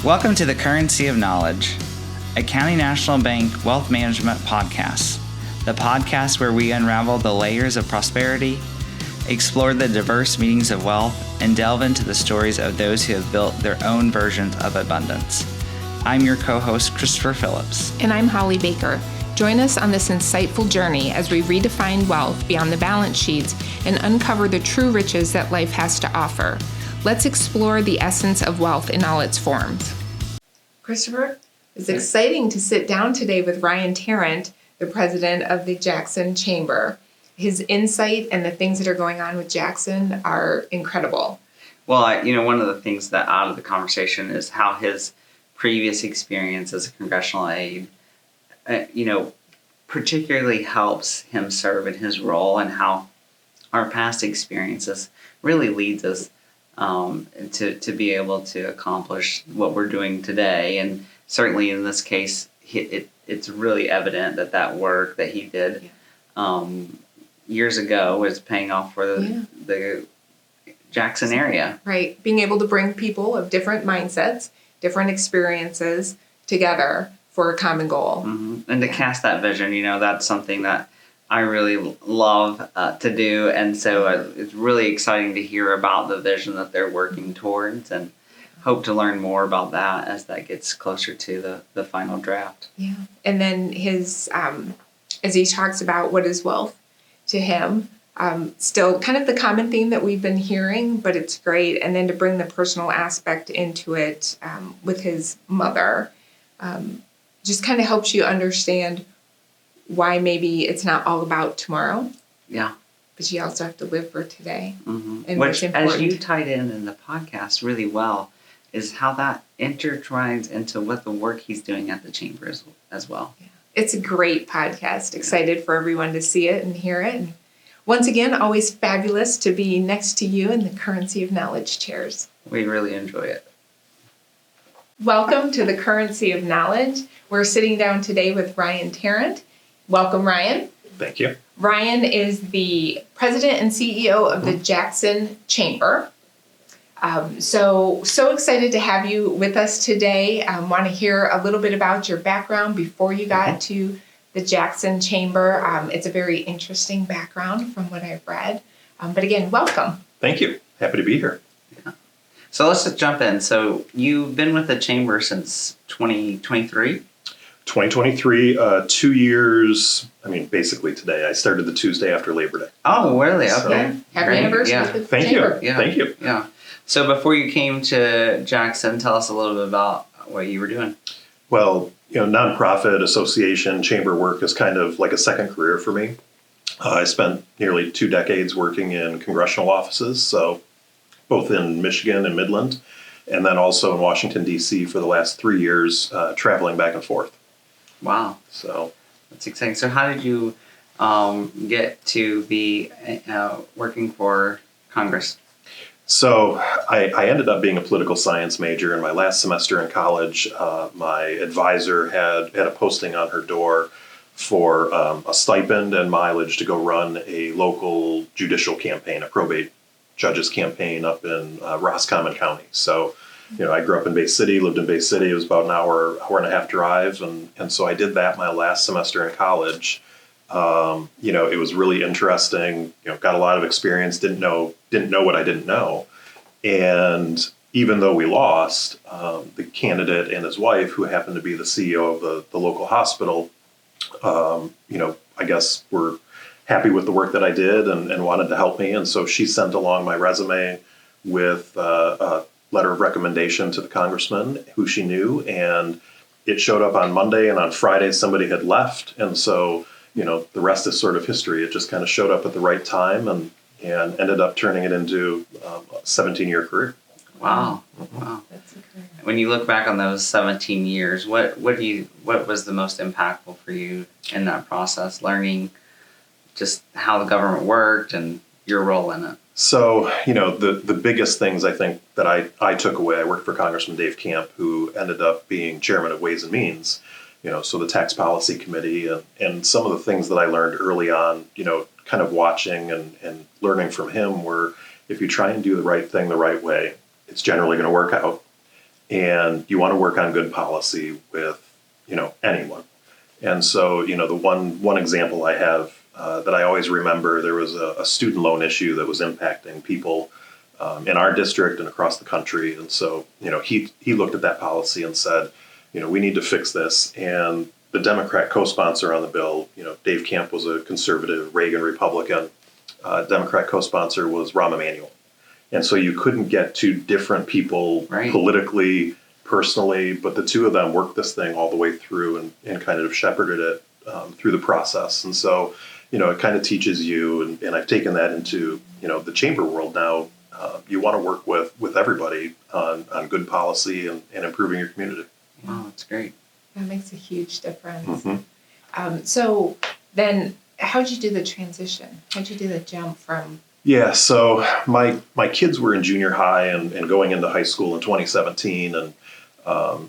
Welcome to the Currency of Knowledge, a County National Bank wealth management podcast, the podcast where we unravel the layers of prosperity, explore the diverse meanings of wealth, and delve into the stories of those who have built their own versions of abundance. I'm your co-host, Christopher Phillips. And I'm Holly Baker. Join us on this insightful journey as we redefine wealth beyond the balance sheets and uncover the true riches that life has to offer. Let's explore the essence of wealth in all its forms. Christopher, it's exciting to sit down today with Ryan Tarrant, the president of the Jackson Chamber. His insight and the things that are going on with Jackson are incredible. Well, one of the things that out of the conversation is how his previous experience as a congressional aide, particularly helps him serve in his role, and how our past experiences really leads us to be able to accomplish what we're doing today. And certainly in this case, it's really evident that work that he did years ago was paying off for the Jackson area. Right. Being able to bring people of different mindsets, different experiences together for a common goal. Mm-hmm. And to cast that vision, that's something that I really love to do. And so it's really exciting to hear about the vision that they're working towards, and hope to learn more about that as that gets closer to the final draft. Yeah. And then his, as he talks about what is wealth to him, still kind of the common theme that we've been hearing, but it's great. And then to bring the personal aspect into it with his mother, just kind of helps you understand why maybe it's not all about tomorrow. Yeah. But you also have to live for today. Mm-hmm. And which, as you tied in the podcast really well, is how that intertwines into what the work he's doing at the chamber as well. Yeah. It's a great podcast. Excited for everyone to see it and hear it. And once again, always fabulous to be next to you in the Currency of Knowledge chairs. We really enjoy it. Welcome to the Currency of Knowledge. We're sitting down today with Ryan Tarrant. Welcome, Ryan. Thank you. Ryan is the president and CEO of the Jackson Chamber. So excited to have you with us today. Want to hear a little bit about your background before you got to the Jackson Chamber. It's a very interesting background from what I've read. But again, welcome. Thank you. Happy to be here. Yeah. So let's just jump in. So you've been with the chamber since 2023? 2023, 2 years, basically today. I started the Tuesday after Labor Day. Oh, really? Okay. So, happy anniversary with the Thank chamber. you. Yeah. Thank you. Yeah. So before you came to Jackson, tell us a little bit about what you were doing. Well, nonprofit association chamber work is kind of like a second career for me. I spent nearly 2 decades working in congressional offices, so both in Michigan and Midland, and then also in Washington, D.C. for the last 3 years, traveling back and forth. Wow. So that's exciting. So how did you get to be working for Congress? So I ended up being a political science major in my last semester in college. My advisor had a posting on her door for a stipend and mileage to go run a local judicial campaign, a probate judge's campaign up in Roscommon County. So, I grew up in Bay City, lived in Bay City. It was about an hour and a half drive. And so I did that my last semester in college. It was really interesting, got a lot of experience, didn't know what I didn't know. And even though we lost, the candidate and his wife, who happened to be the CEO of the local hospital, I guess were happy with the work that I did and wanted to help me. And so she sent along my resume with a letter of recommendation to the congressman who she knew. And it showed up on Monday, and on Friday somebody had left. And so, the rest is sort of history. It just kind of showed up at the right time and ended up turning it into a 17-year career. Wow. Wow. That's incredible. When you look back on those 17 years, what was the most impactful for you in that process, learning just how the government worked and your role in it? So, the biggest things I think that I took away, I worked for Congressman Dave Camp, who ended up being chairman of Ways and Means, so the tax policy committee, and some of the things that I learned early on, kind of watching and learning from him were, if you try and do the right thing the right way, it's generally going to work out. and you want to work on good policy with, anyone. And so, the one example I have that I always remember, there was a student loan issue that was impacting people in our district and across the country. And so, he looked at that policy and said, we need to fix this. And the Democrat co-sponsor on the bill, Dave Camp was a conservative, Reagan Republican. Democrat co-sponsor was Rahm Emanuel. And so you couldn't get two different people politically, personally, but the two of them worked this thing all the way through and kind of shepherded it through the process. And so, it kind of teaches you, and I've taken that into, the chamber world now. You want to work with everybody on good policy and improving your community. Wow, that's great. That makes a huge difference. Mm-hmm. So then how'd you do the transition? How'd you do the jump from? Yeah, so my kids were in junior high and going into high school in 2017. And,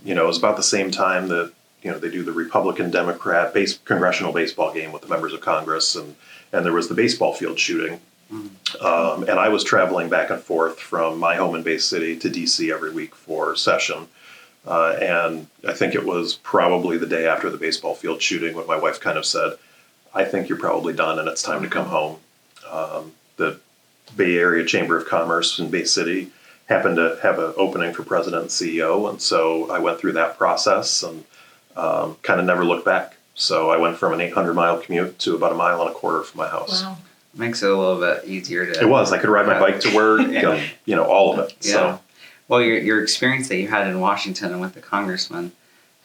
it was about the same time that, they do the Republican Democrat congressional baseball game with the members of Congress. And there was the baseball field shooting. And I was traveling back and forth from my home in Bay City to DC every week for session. And I think it was probably the day after the baseball field shooting when my wife kind of said, I think you're probably done and it's time to come home. The Bay Area Chamber of Commerce in Bay City happened to have an opening for president and CEO. And so I went through that process and kind of never looked back. So I went from an 800-mile commute to about 1.25 miles from my house. Wow. Makes it a little bit easier to. It was. I could ride my bike to work, and, all of it. Yeah. So. Well, your experience that you had in Washington and with the congressman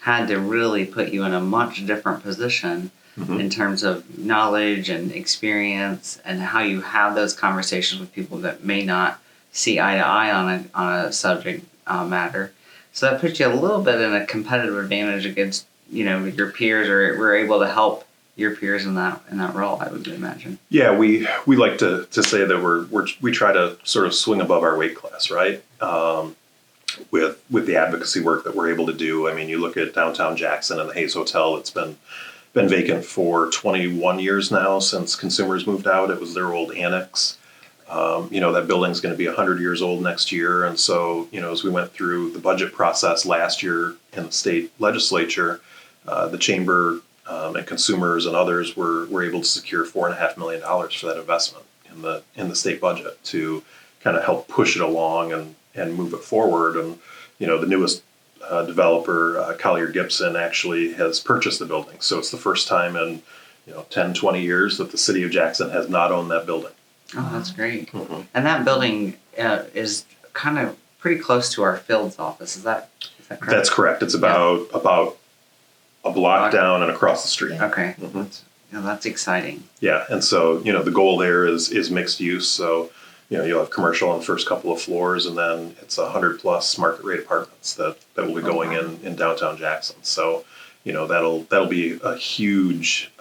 had to really put you in a much different position in terms of knowledge and experience and how you have those conversations with people that may not see eye to eye on a subject matter. So that puts you a little bit in a competitive advantage against your peers, or we're able to help your peers in that role, I would imagine. Yeah, we like to say that we try to sort of swing above our weight class, right? With the advocacy work that we're able to do. I mean, you look at downtown Jackson and the Hayes Hotel. It's been vacant for 21 years now since consumers moved out. It was their old annex. That building's going to be 100 years old next year. And so, as we went through the budget process last year in the state legislature, the chamber and consumers and others were able to secure $4.5 million for that investment in the state budget to kind of help push it along and move it forward. And, the newest developer, Collier Gibson, actually has purchased the building. So it's the first time in 10, 20 years that the city of Jackson has not owned that building. Oh, that's great. Mm-hmm. And that building is kind of pretty close to our Fields office. Is that correct? That's correct. It's about a block down and across the street. Yeah. Okay. Mm-hmm. That's exciting. Yeah, and so the goal there is mixed use. So you'll have commercial on the first couple of floors, and then it's 100+ market rate apartments that will be going in downtown Jackson. So that'll be a huge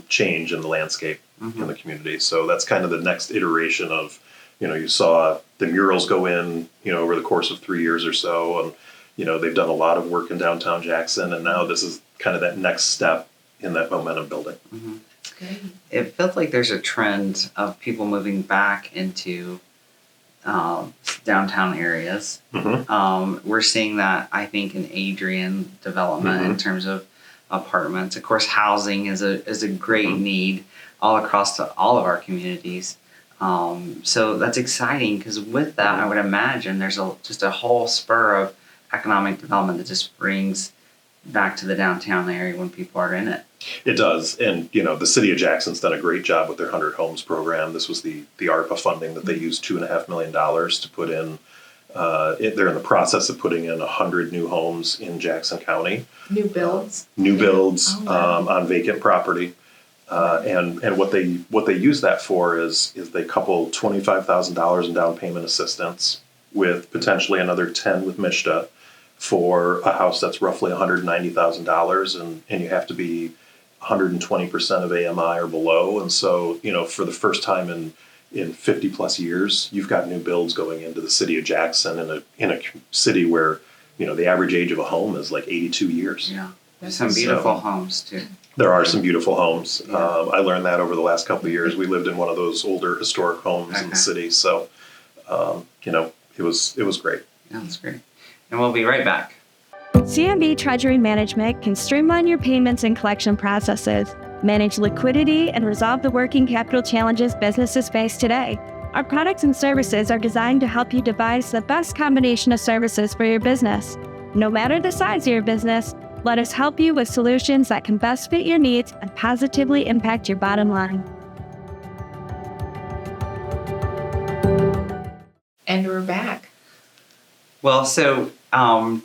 change in the landscape in the community. So that's kind of the next iteration of you saw the murals go in over the course of 3 years or so, and they've done a lot of work in downtown Jackson, and now this is kind of that next step in that momentum building. Mm-hmm. Great. It feels like there's a trend of people moving back into downtown areas. Mm-hmm. We're seeing that, I think, in Adrian development in terms of apartments. Of course, housing is a great need all across all of our communities. So that's exciting because with that, I would imagine there's just a whole spur of economic development that just brings back to the downtown area when people are in it. It does. And, the city of Jackson's done a great job with their 100 Homes program. This was the ARPA funding that they used $2.5 million to put in. They're in the process of putting in 100 new homes in Jackson County. New builds? New builds wow. On vacant property. And what they use that for is they couple $25,000 in down payment assistance with potentially another 10 with MSHDA for a house that's roughly $190,000, and you have to be 120% of AMI or below. And so, for the first time in 50+ years, you've got new builds going into the city of Jackson in a city where, the average age of a home is like 82 years. Yeah. There's some beautiful homes too. There are some beautiful homes. Yeah. I learned that over the last couple of years. We lived in one of those older historic homes in the city. So, it was great. Yeah, that's great. And we'll be right back. CMB Treasury Management can streamline your payments and collection processes, manage liquidity, and resolve the working capital challenges businesses face today. Our products and services are designed to help you devise the best combination of services for your business. No matter the size of your business, let us help you with solutions that can best fit your needs and positively impact your bottom line. And we're back. Well, so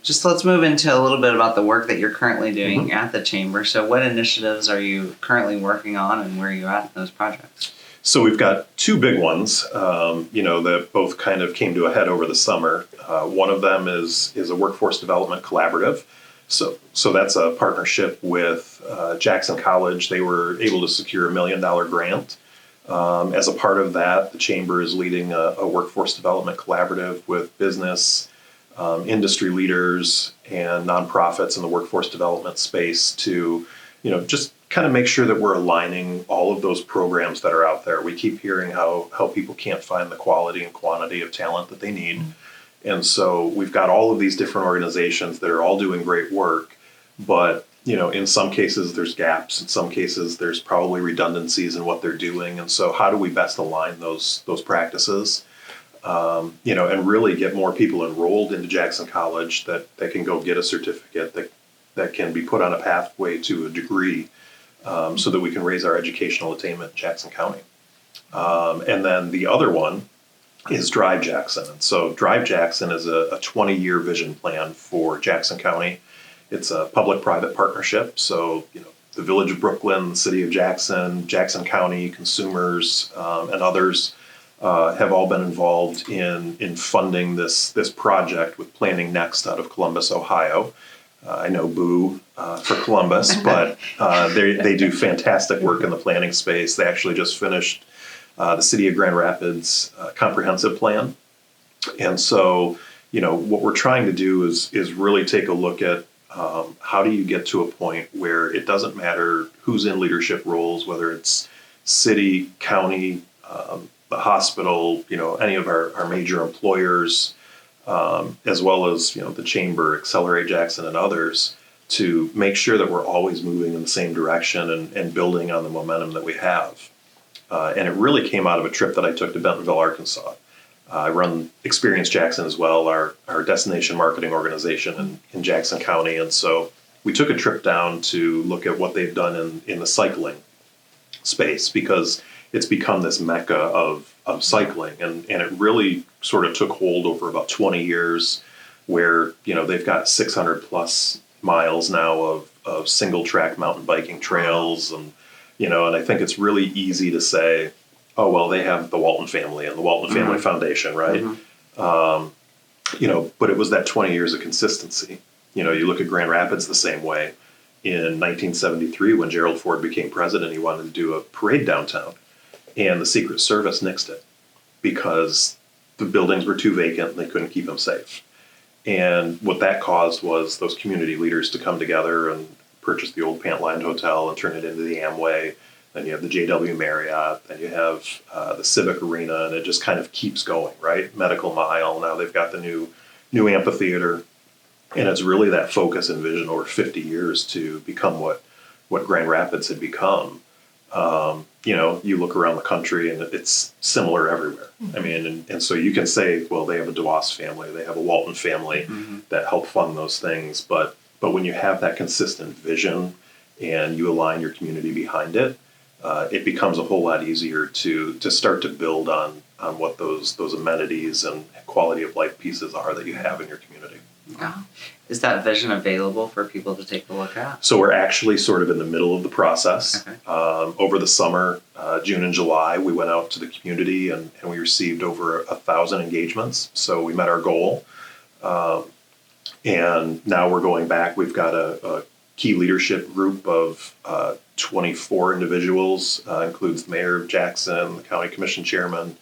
just let's move into a little bit about the work that you're currently doing at the Chamber. So what initiatives are you currently working on, and where are you at in those projects? So we've got two big ones, that both kind of came to a head over the summer. One of them is a workforce development collaborative. So that's a partnership with Jackson College. They were able to secure $1 million grant. As a part of that, the Chamber is leading a workforce development collaborative with business, industry leaders, and nonprofits in the workforce development space to, just kind of make sure that we're aligning all of those programs that are out there. We keep hearing how people can't find the quality and quantity of talent that they need. And so we've got all of these different organizations that are all doing great work, but in some cases there's gaps. In some cases there's probably redundancies in what they're doing. And so how do we best align those practices, and really get more people enrolled into Jackson College that can go get a certificate that can be put on a pathway to a degree, so that we can raise our educational attainment in Jackson County. And then the other one is Drive Jackson. And so Drive Jackson is a 20-year vision plan for Jackson County. It's a public-private partnership. So, the Village of Brooklyn, the City of Jackson, Jackson County, consumers, and others have all been involved in funding this project with Planning Next out of Columbus, Ohio. I know boo for Columbus, but they do fantastic work in the planning space. They actually just finished the City of Grand Rapids comprehensive plan. And so, what we're trying to do is really take a look at how do you get to a point where it doesn't matter who's in leadership roles, whether it's city, county, the hospital, any of our major employers, as well as the Chamber, Accelerate Jackson, and others, to make sure that we're always moving in the same direction and building on the momentum that we have. And it really came out of a trip that I took to Bentonville, Arkansas. I run Experience Jackson as well, our destination marketing organization in Jackson County. And so we took a trip down to look at what they've done in the cycling space, because it's become this mecca of cycling. And it really sort of took hold over about 20 years where, they've got 600 plus miles now of single track mountain biking trails. And, and I think it's really easy to say, oh, well, they have the Walton family and the Walton Family Foundation, right? But it was that 20 years of consistency. You look at Grand Rapids the same way. In 1973, when Gerald Ford became president, he wanted to do a parade downtown. And the Secret Service nixed it because the buildings were too vacant and they couldn't keep them safe. And what that caused was those community leaders to come together and purchase the old Pantline Hotel and turn it into the Amway. Then you have the JW Marriott, then you have the Civic Arena, and it just kind of keeps going, right? Medical Mile, now they've got the new amphitheater. And it's really that focus and vision over 50 years to become what Grand Rapids had become. You look around the country and it's similar everywhere. I mean, and so you can say, well, they have a DeWass family, they have a Walton family that help fund those things. But when you have that consistent vision and you align your community behind it, it becomes a whole lot easier to start to build on what those amenities and quality of life pieces are that you have in your community. Yeah. Is that vision available for people to take a look at? So we're actually sort of in the middle of the process. Okay. Over the summer, June and July, we went out to the community and we received over 1,000 engagements. So we met our goal. And now we're going back. We've got a key leadership group of 24 individuals, includes the mayor of Jackson, the county commission chairman.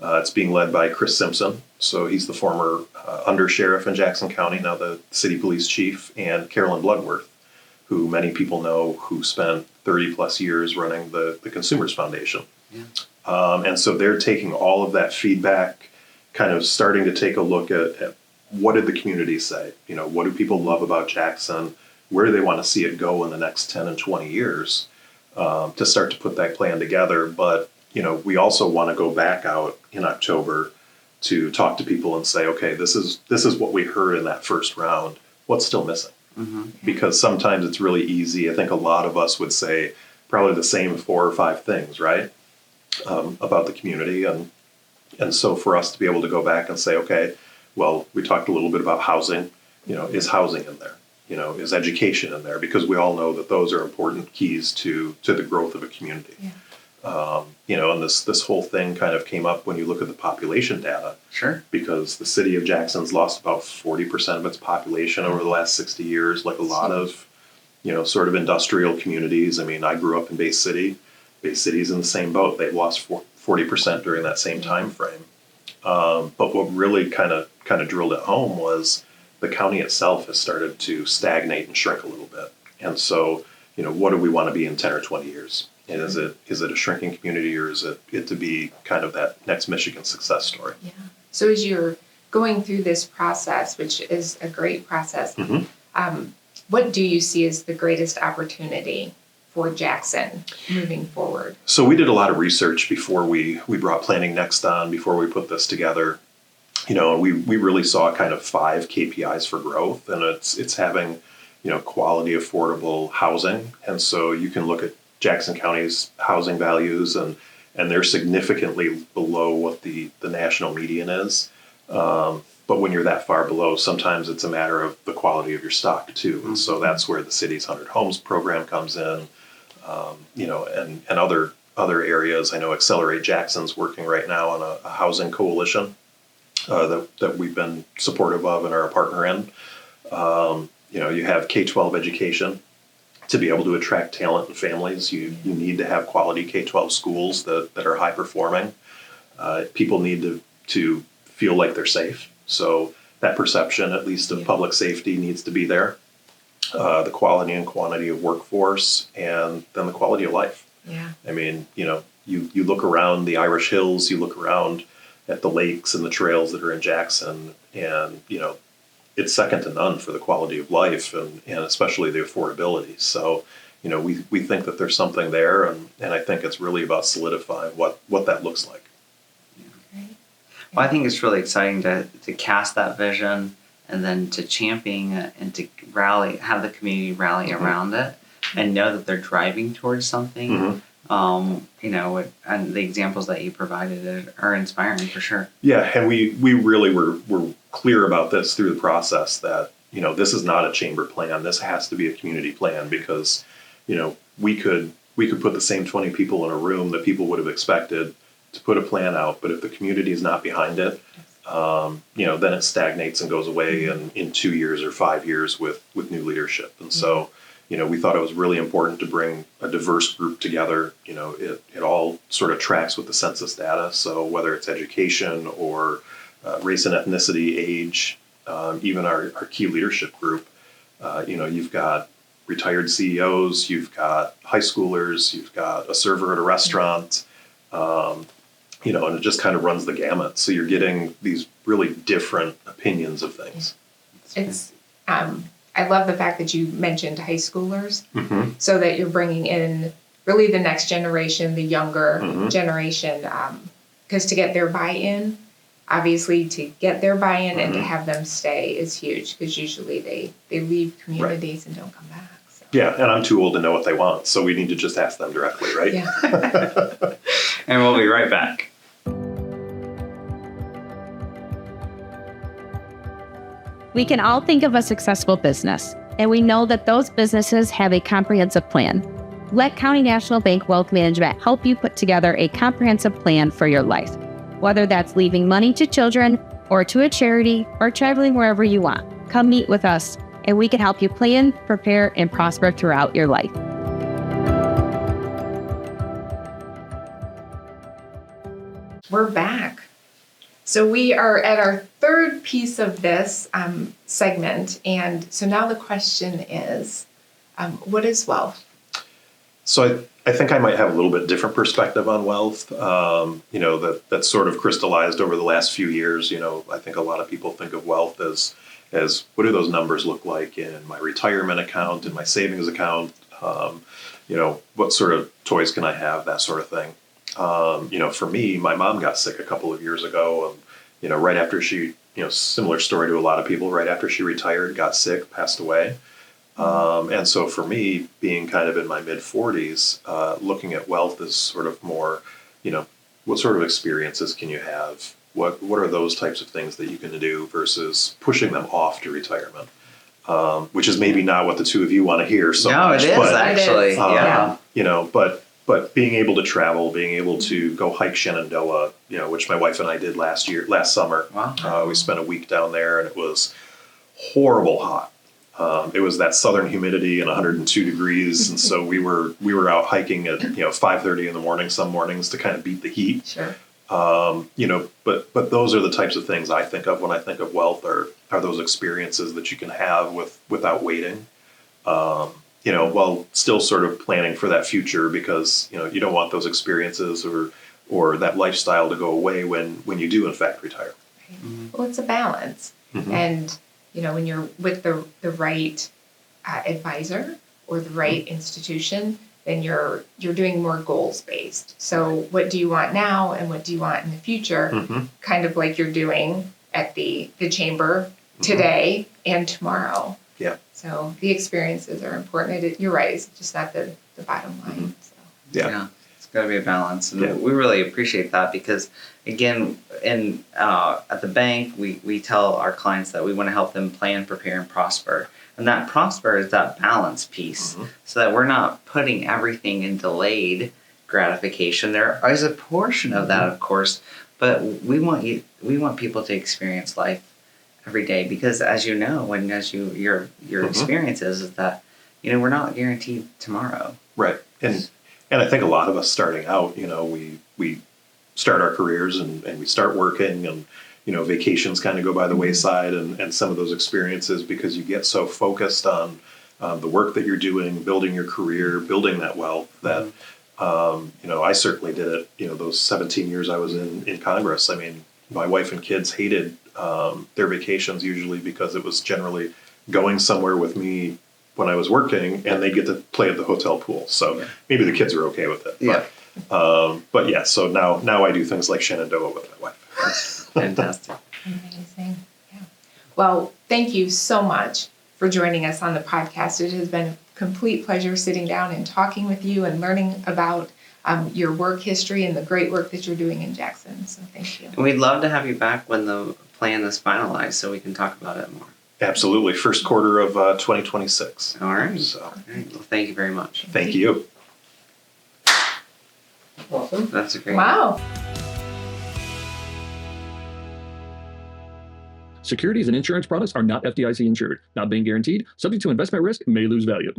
It's being led by Chris Simpson. So he's the former undersheriff in Jackson County, now the city police chief, and Carolyn Bloodworth, who many people know, who spent 30 plus years running the Consumers Foundation. Yeah. And so they're taking all of that feedback, kind of starting to take a look at what did the community say? What do people love about Jackson? Where do they want to see it go in the next 10 and 20 years? To start to put that plan together. But, we also want to go back out in October to talk to people and say, okay, this is what we heard in that first round. What's still missing? Because sometimes it's really easy. I think a lot of us would say probably the same 4 or 5 things, right? About the community. And so for us to be able to go back and say, okay, well, we talked a little bit about housing. Is housing in there? Is education in there? Because we all know that those are important keys to the growth of a community. Yeah. And this whole thing kind of came up when you look at the population data. Sure. Because the city of Jackson's lost about 40% of its population over the last 60 years, like a lot of, sort of industrial communities. I mean, I grew up in Bay City. Bay City's in the same boat. They've lost 40% during that same time frame. But what really kind of drilled it home was the county itself has started to stagnate and shrink a little bit. And so, what do we want to be in 10 or 20 years? And is it a shrinking community, or is it to be kind of that next Michigan success story? Yeah. So as you're going through this process, which is a great process, what do you see as the greatest opportunity for Jackson moving forward? So we did a lot of research before we brought Planning Next on, before we put this together. And we really saw kind of 5 KPIs for growth, and it's having, quality, affordable housing. And so you can look at Jackson County's housing values, and they're significantly below what the national median is. But when you're that far below, sometimes it's a matter of the quality of your stock too. And so that's where the city's 100 Homes program comes in, and other areas. I know Accelerate Jackson's working right now on a housing coalition that we've been supportive of and are a partner in. You have K-12 education. To be able to attract talent and families, you need to have quality K-12 schools that are high performing. People need to feel like they're safe. So that perception, at least of public safety, needs to be there. The quality and quantity of workforce, and then the quality of life. Yeah. I mean, you look around the Irish Hills, you look around at the lakes and the trails that are in Jackson, and it's second to none for the quality of life and especially the affordability. So, we think that there's something there, and I think it's really about solidifying what that looks like. Well, I think it's really exciting to cast that vision and then to champion it and to have the community rally around it and know that they're driving towards something. And the examples that you provided are inspiring for sure. Yeah, and we really were clear about this through the process that, this is not a chamber plan. This has to be a community plan because, we could put the same 20 people in a room that people would have expected to put a plan out, but if the community is not behind it, then it stagnates and goes away in 2 years or 5 years with new leadership. And so, we thought it was really important to bring a diverse group together. It all sort of tracks with the census data. So whether it's education or race and ethnicity, age, even our key leadership group, you've got retired CEOs, you've got high schoolers, you've got a server at a restaurant, and it just kind of runs the gamut. So you're getting these really different opinions of things. It's, I love the fact that you mentioned high schoolers, so that you're bringing in really the next generation, the younger generation, because to get their buy-in, obviously to get their buy-in and to have them stay is huge, because usually they leave communities and don't come back. So. Yeah, and I'm too old to know what they want, so we need to just ask them directly, right? Yeah. And we'll be right back. We can all think of a successful business, and we know that those businesses have a comprehensive plan. Let County National Bank Wealth Management help you put together a comprehensive plan for your life. Whether that's leaving money to children or to a charity or traveling wherever you want, come meet with us, and we can help you plan, prepare, and prosper throughout your life. We're back. So we are at our third piece of this segment. And so now the question is, what is wealth? So I think I might have a little bit different perspective on wealth. That's sort of crystallized over the last few years. I think a lot of people think of wealth as what do those numbers look like in my retirement account, in my savings account? What sort of toys can I have? That sort of thing. For me, my mom got sick a couple of years ago, and right after she, similar story to a lot of people, right after she retired, got sick, passed away. And so for me, being kind of in my mid 40s, looking at wealth is sort of more, what sort of experiences can you have? What are those types of things that you can do versus pushing them off to retirement? Which is maybe not what the two of you want to hear so no, much. it is but, actually. Yeah. But being able to travel, being able to go hike Shenandoah, which my wife and I did last summer. Wow. We spent a week down there, and it was horrible hot. It was that southern humidity and 102 degrees, and so we were out hiking at 5:30 in the morning some mornings to kind of beat the heat. Sure. But those are the types of things I think of when I think of wealth. Are those experiences that you can have without waiting, while still sort of planning for that future, because you don't want those experiences or that lifestyle to go away when you do in fact retire. Right. Well, it's a balance, Mm-hmm. and when you're with the right advisor or the right institution, then you're doing more goals based. So what do you want now, and what do you want in the future? Mm-hmm. Kind of like you're doing at the chamber today and tomorrow. Yeah. So the experiences are important. You're right. It's just not the bottom line. So. Yeah. It's got to be a balance, and we really appreciate that because, again, at the bank, we tell our clients that we want to help them plan, prepare, and prosper. And that prosper is that balance piece, so that we're not putting everything in delayed gratification. There is a portion of that, of course, but we want people to experience life every day, because as you know, and as your experiences is that we're not guaranteed tomorrow. Right. And I think a lot of us starting out, we start our careers and we start working, and vacations kind of go by the wayside, and some of those experiences, because you get so focused on the work that you're doing, building your career, building that wealth, that I certainly did it. Those 17 years I was in Congress. I mean, my wife and kids hated their vacations usually because it was generally going somewhere with me when I was working, and they get to play at the hotel pool. So maybe the kids are okay with it. Yeah. But yeah, so now I do things like Shenandoah with my wife. That's fantastic. Amazing. Yeah. Well, thank you so much for joining us on the podcast. It has been a complete pleasure sitting down and talking with you and learning about your work history and the great work that you're doing in Jackson. So thank you. And we'd love to have you back when the plan is finalized so we can talk about it more. Absolutely. First quarter of 2026. All right. So, All right. Well, thank you very much. thank you. Awesome. That's a great. Wow. Securities and insurance products are not FDIC insured, not being guaranteed, subject to investment risk, may lose value.